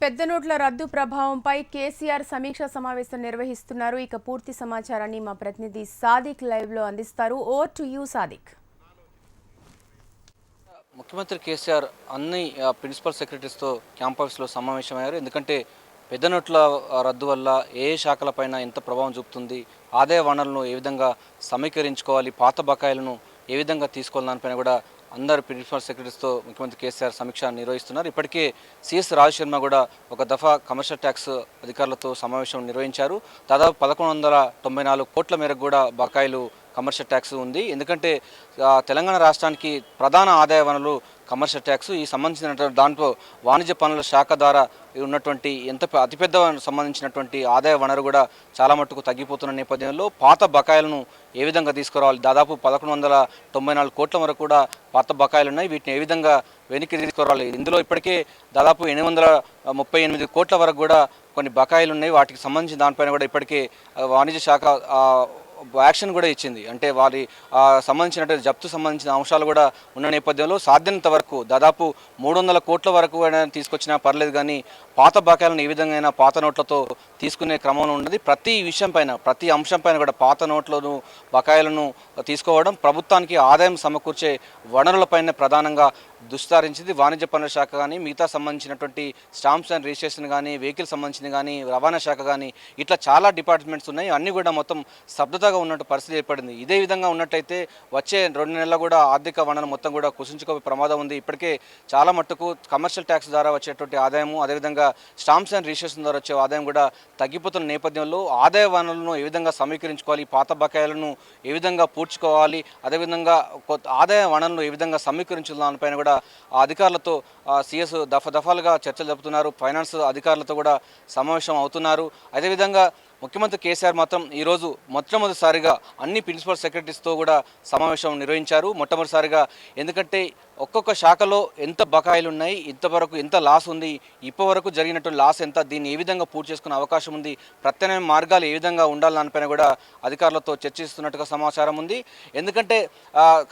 పెద్ద నోట్ల రద్దు ప్రభావంపై కేసీఆర్ సమీక్ష సమావేశం నిర్వహిస్తున్నారు. ఇక పూర్తి సమాచారాన్ని మా ప్రతినిధి సాదిక్ లైవ్ లో అందిస్తారు. Over to you Sadiq. ముఖ్యమంత్రి కేసీఆర్ అన్ని ప్రిన్సిపల్ సెక్రటరీస్తో క్యాంపస్లో సమావేశమయ్యారు. ఎందుకంటే పెద్ద నోట్ల రద్దు వల్ల ఏ శాఖలపైన ఎంత ప్రభావం చూపుతుంది, ఆదాయ వనరులను ఏ విధంగా సమీకరించుకోవాలి, పాత బకాయిలను ఏ విధంగా తీసుకోవాలి దానిపైన కూడా అందరు ప్రిన్సిపల్ సెక్రటరీస్తో ముఖ్యమంత్రి కేసీఆర్ సమీక్ష నిర్వహిస్తున్నారు. ఇప్పటికే సిఎస్ రాజు శర్మ కూడా ఒక దఫా కమర్షియల్ ట్యాక్స్ అధికారులతో సమావేశం నిర్వహించారు. దాదాపు 1194 కోట్ల మేరకు కూడా బకాయిలు కమర్షియల్ ట్యాక్స్ ఉంది. ఎందుకంటే తెలంగాణ రాష్ట్రానికి ప్రధాన ఆదాయ వనరులు కమర్షియల్ ట్యాక్స్. ఈ సంబంధించిన దాంట్లో వాణిజ్య పనుల శాఖ ద్వారా ఉన్నటువంటి అతిపెద్ద సంబంధించినటువంటి ఆదాయ వనరు కూడా చాలా మట్టుకు తగ్గిపోతున్న నేపథ్యంలో పాత బకాయిలను ఏ విధంగా తీసుకురావాలి, దాదాపు 1194 కోట్ల వరకు కూడా పాత బకాయిలు ఉన్నాయి. వీటిని ఏ విధంగా వెనక్కి తీసుకురావాలి. ఇందులో ఇప్పటికే దాదాపు 838 కోట్ల వరకు కూడా కొన్ని బకాయిలు ఉన్నాయి. వాటికి సంబంధించిన దానిపైన కూడా ఇప్పటికే వాణిజ్య శాఖ యాక్షన్ కూడా ఇచ్చింది. అంటే వారి సంబంధించినటువంటి జప్తు సంబంధించిన అంశాలు కూడా ఉన్న నేపథ్యంలో సాధ్యమైనంత వరకు దాదాపు 300 కోట్ల వరకు తీసుకొచ్చినా పర్లేదు, కానీ పాత బకాయిలను ఏ విధంగా పాత నోట్లతో తీసుకునే క్రమంలో ఉన్నది. ప్రతి విషయం పైన, ప్రతి అంశం పైన కూడా పాత నోట్లను బకాయిలను తీసుకోవడం ప్రభుత్వానికి ఆదాయం సమకూర్చే వనరులపైన ప్రధానంగా దుస్తారించింది. వాణిజ్య పనుల శాఖ కానీ, మిగతా సంబంధించినటువంటి స్టాంప్స్ అండ్ రిజిస్ట్రేషన్ కానీ, వెహికల్ సంబంధించిన కానీ, రవాణా శాఖ కానీ, ఇట్లా చాలా డిపార్ట్మెంట్స్ ఉన్నాయి. అన్నీ కూడా మొత్తం స్తబ్దతగా ఉన్నట్టు పరిస్థితి ఏర్పడింది. ఇదే విధంగా ఉన్నట్టయితే వచ్చే 2 నెలల్లో కూడా ఆర్థిక వనరులు మొత్తం కూడా కుసించుకోవే ప్రమాదం ఉంది. ఇప్పటికే చాలా మట్టుకు కమర్షియల్ ట్యాక్స్ ద్వారా వచ్చేటువంటి ఆదాయము, అదేవిధంగా స్టాంప్స్ అండ్ రిజిస్ట్రేషన్ ద్వారా వచ్చే ఆదాయం కూడా తగ్గిపోతున్న నేపథ్యంలో ఆదాయ వనరులను ఏ విధంగా సమీకరించుకోవాలి, పాత బకాయిలను ఏ విధంగా పూడ్చుకోవాలి, అదేవిధంగా ఆదాయ వనరులను ఏ విధంగా సమీకరించాలి దానిపైన కూడా అధికారులతో సిఎస్ దఫాలుగా చర్చలు జరుపుతున్నారు. ఫైనాన్స్ అధికారులతో కూడా సమావేశం అవుతున్నారు. అదేవిధంగా ముఖ్యమంత్రి కేసీఆర్ మాత్రం ఈరోజు మొట్టమొదటిసారిగా అన్ని ప్రిన్సిపల్ సెక్రటరీస్తో కూడా సమావేశం నిర్వహించారు. మొట్టమొదటిసారిగా ఎందుకంటే ఒక్కొక్క శాఖలో ఎంత బకాయిలు ఉన్నాయి, ఇంతవరకు ఎంత లాస్ ఉంది, ఇప్పటివరకు జరిగినటువంటి లాస్ ఎంత, దీన్ని ఏ విధంగా పూర్తి చేసుకునే అవకాశం ఉంది, ప్రత్యామ్నాయ మార్గాలు ఏ విధంగా ఉండాలి దానిపైన కూడా అధికారులతో చర్చిస్తున్నట్టుగా సమాచారం ఉంది. ఎందుకంటే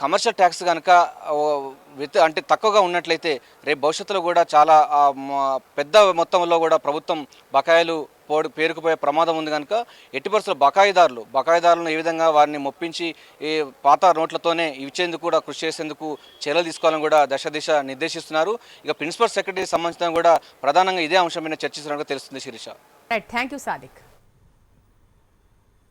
కమర్షియల్ ట్యాక్స్ కనుక అంటే తక్కువగా ఉన్నట్లయితే రేపు భవిష్యత్తులో కూడా చాలా పెద్ద మొత్తంలో కూడా ప్రభుత్వం బకాయిలు పేరుకుపోయే ప్రమాదం ఉంది. కనుక ఎట్టి పరిస్థితుల్లో బకాయిదారులను ఏ విధంగా వారిని మొప్పించి ఈ పాత నోట్లతోనే ఇచ్చేందుకు కూడా కృషి చేసేందుకు చర్యలు తీసుకోవాలని కూడా దిశ నిర్దేశిస్తున్నారు. ఇక ప్రిన్సిపల్ సెక్రటరీ సంబంధించిన కూడా ప్రధానంగా ఇదే అంశం మీద చర్చిస్తున్నట్టుగా తెలుస్తుంది. శిరీష. Thank you Sadiq.